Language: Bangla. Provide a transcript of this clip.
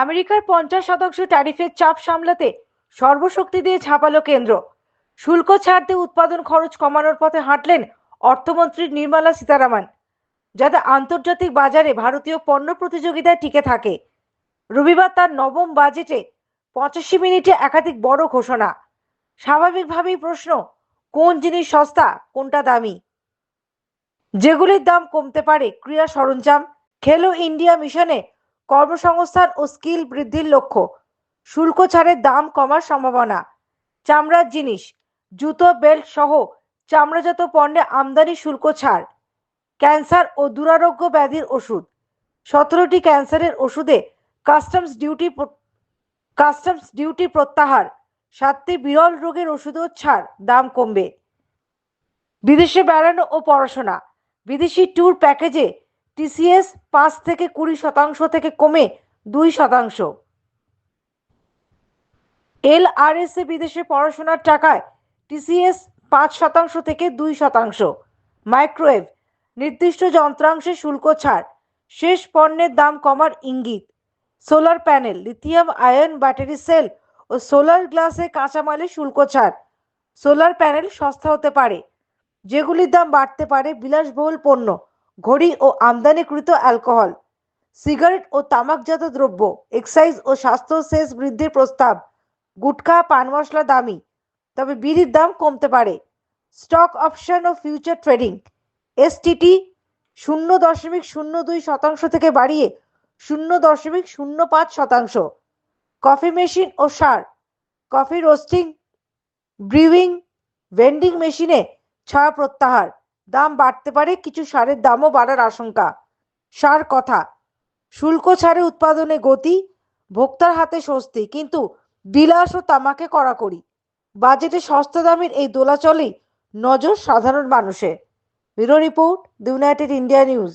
আমেরিকার 50% ট্যারিফের চাপ সামলাতে সর্বশক্তি দিয়ে ঝাঁপালো কেন্দ্র। শুল্ক ছাড় দিয়ে উৎপাদন খরচ কমানোর পথে হাঁটলেন অর্থমন্ত্রী নির্মলা সীতারামন, যাতে আন্তর্জাতিক বাজারে ভারতীয় পণ্য প্রতিযোগিতায় টিকে থাকে। রবিবার তার নবম বাজেটে 85 মিনিটে একাধিক বড় ঘোষণা। স্বাভাবিকভাবেই প্রশ্ন, কোন জিনিস সস্তা, কোনটা দামি? যেগুলির দাম কমতে পারে ক্রীড়া সরঞ্জাম, খেলো ইন্ডিয়া মিশনে কর্মসংস্থান ও স্কিল বৃদ্ধির লক্ষ্য, শুল্ক ছাড়ের দাম কমার সম্ভাবনা। চামড়ার জিনিস, জুতো, বেল্ট সহ চামড়াজাত পণ্যে আমদানি শুল্ক ছাড়। ক্যান্সার ও দুরারোগ্য ব্যাধির ওষুধ, 17টি ক্যান্সারের ওষুধে কাস্টমস ডিউটি প্রত্যাহার। 7টি বিরল রোগের ওষুধেও ছাড়, দাম কমবে। বিদেশে বেড়ানো ও পড়াশোনা, বিদেশি ট্যুর প্যাকেজে টিসিএস 5 থেকে 20% থেকে কমে 2%। এলআরএস এ বিদেশে পড়াশোনার টাকায় টিসিএস 5% থেকে 2%। মাইক্রোওয়েভ, নির্দিষ্ট যন্ত্রাংশে শুল্ক ছাড়, শেষ পণ্যের দাম কমার ইঙ্গিত। Solar panel, lithium ion battery cell ও সোলার গ্লাসে কাঁচামালে শুল্ক ছাড়। সোলার প্যানেল সস্তা হতে পারে। যেগুলির দাম বাড়তে পারে বিলাসবহুল পণ্য, ঘড়ি ও আমদানিকৃত অ্যালকোহল। সিগারেট ও তামাকজাত দ্রব্য, এক্সাইজ ও স্বাস্থ্য সেস বৃদ্ধির প্রস্তাব। গুটখা, পান মশলা দামি, তবে বিড়ির দাম কমতে পারে। স্টক অপশন ও ফিউচার ট্রেডিং, এসটিটি 0.02% থেকে বাড়িয়ে 0.05%। কফি মেশিন ও সার, কফি রোস্টিং, ব্রিউইং, ভেন্ডিং মেশিনে ছাড় প্রত্যাহার। দাম বাড়তে পারে, কিছু সারের দামও বাড়ার আশঙ্কা। সার কথা, শুল্ক ছাড়ে উৎপাদনে গতি, ভোক্তার হাতে স্বস্তি, কিন্তু বিলাস ও তামাকে কড়াকড়ি। বাজেটে সস্তা দামের এই দোলাচলেই নজর সাধারণ মানুষের। Bureau report, the United India news.